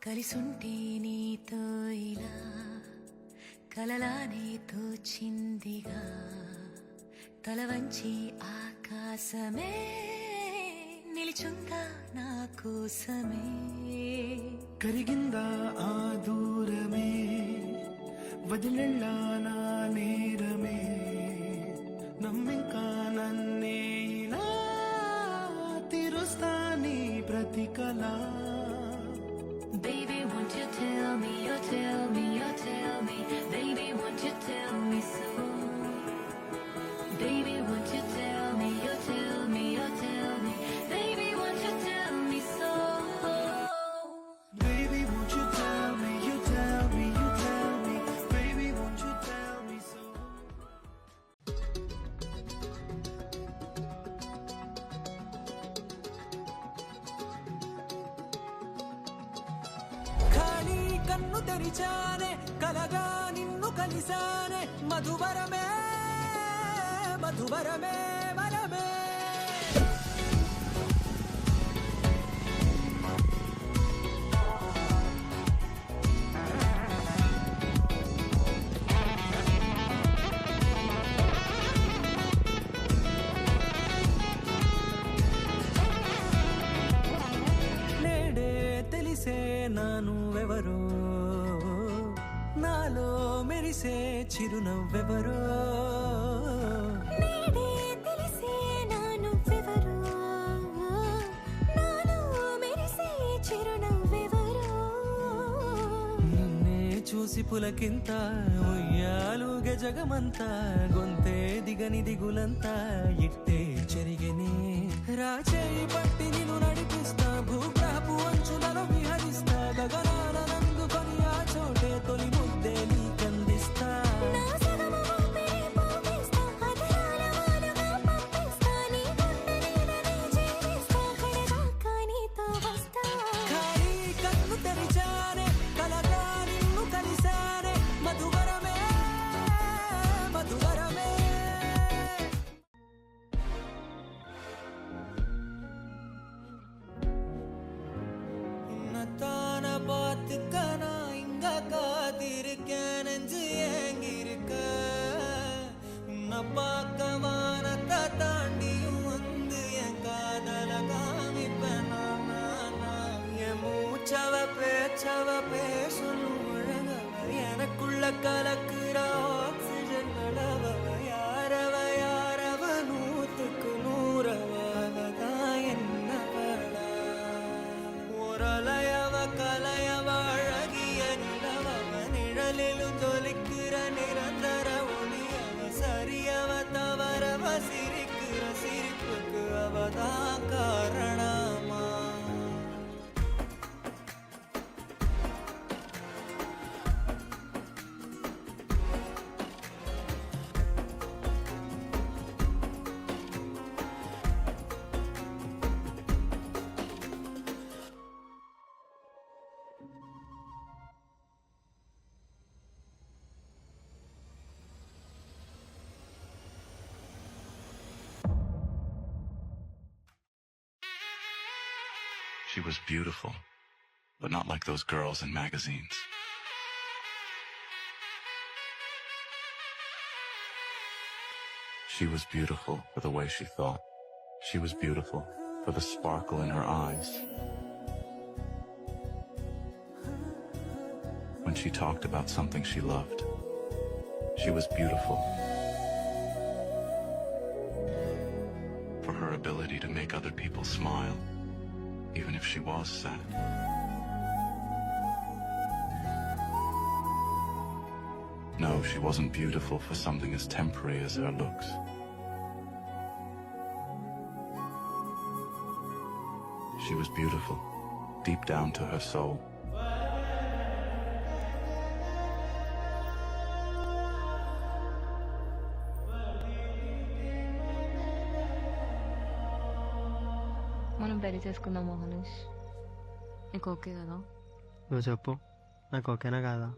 కలిసుంటే నీతో ఇలా కలలానే తోచిందిగా తల వంచి ఆకాశమే నిలిచుందా నా కోసమే కరిగిందా ఆ దూరమే వదిలెళ్ళా నా నేరమే నమ్మింకా నన్నే ఇలా తీరుస్తా నీ ప్రతికలా Baby, won't you tell me, you tell me, you tell me. Baby, won't you tell me so? Baby, won't you tell me, you tell me, you tell me. Baby, won't you tell me so? Baby, won't you tell me, you tell me, you tell me. Baby, won't you tell me so? ఖాళీ కన్ను తెరిచానే కలగా నిన్ను కలిసానే మధువరమే మధువరమే వరమే నేడే తెలిసే నానువెవరో నాలో మెరిసే చిరునవ్వెవరో నేడే తెలిసే నానువెవరో నాలో మెరిసే చిరునవ్వెవరో నిన్నే చూసి పులకింత ఉయ్యాలుగె జగమంతా గొంతే దిగని దిగులంతా ఇట్టే చెరిగెనే రాచేయి పట్టి నిన్ను నడిపిస్తా భూగ్రహపు అంచులలో విహరిస్తా గగనాల నందుకొని ఆ చోటే తొలి ముద్దే నీకందిస్తా నా సగము ఊపిరి పోగిస్తా అధరాల వాలుగా పంపిస్తా నీ గుండె నీడనే జీవిస్తా కడదాకా నీతో వస్తా ఖాళీ కన్ను తెరిచానే కలగా నిన్ను కలిసానే మధువరమే మధువరమే உன்னத்தான பார்த்துக்க நான் இங்க காத்திருக்கேன் நெஞ்சு ஏங்கிருக்க உன்னை பார்க்க வானத்தை தாண்டியும் வந்து என் காதல காமிப்பேன் நான் என் மூச்சவ பேச்சவ பேசணும் அழகவ எனக்குள்ள கலக்குற ஆக்சிஜன் அளவவ யாரவ நூத்துக்கு நூறவதான் என்ன படா ஒரலையவ கலையவ அழகிய நிலவவ நிழலிலும் ஜொலிக்கிற நிரந்தர ஒளியவ சரியவ தவறவ சிரிக்கிற சிரிப்புக்கு அவதான் காரணமா She was beautiful, but not like those girls in magazines. She was beautiful for the way she thought. She was beautiful for the sparkle in her eyes. When she talked about something she loved, she was beautiful for her ability to make other people smile, even if she was sad. No, she wasn't beautiful for something as temporary as her looks. She was beautiful, deep down to her soul. మనం పెళ్లి చేసుకుందాం మోహనేష్ నీకు okay కదా నువ్వు చెప్పు నాకు ఓకేనా కాదా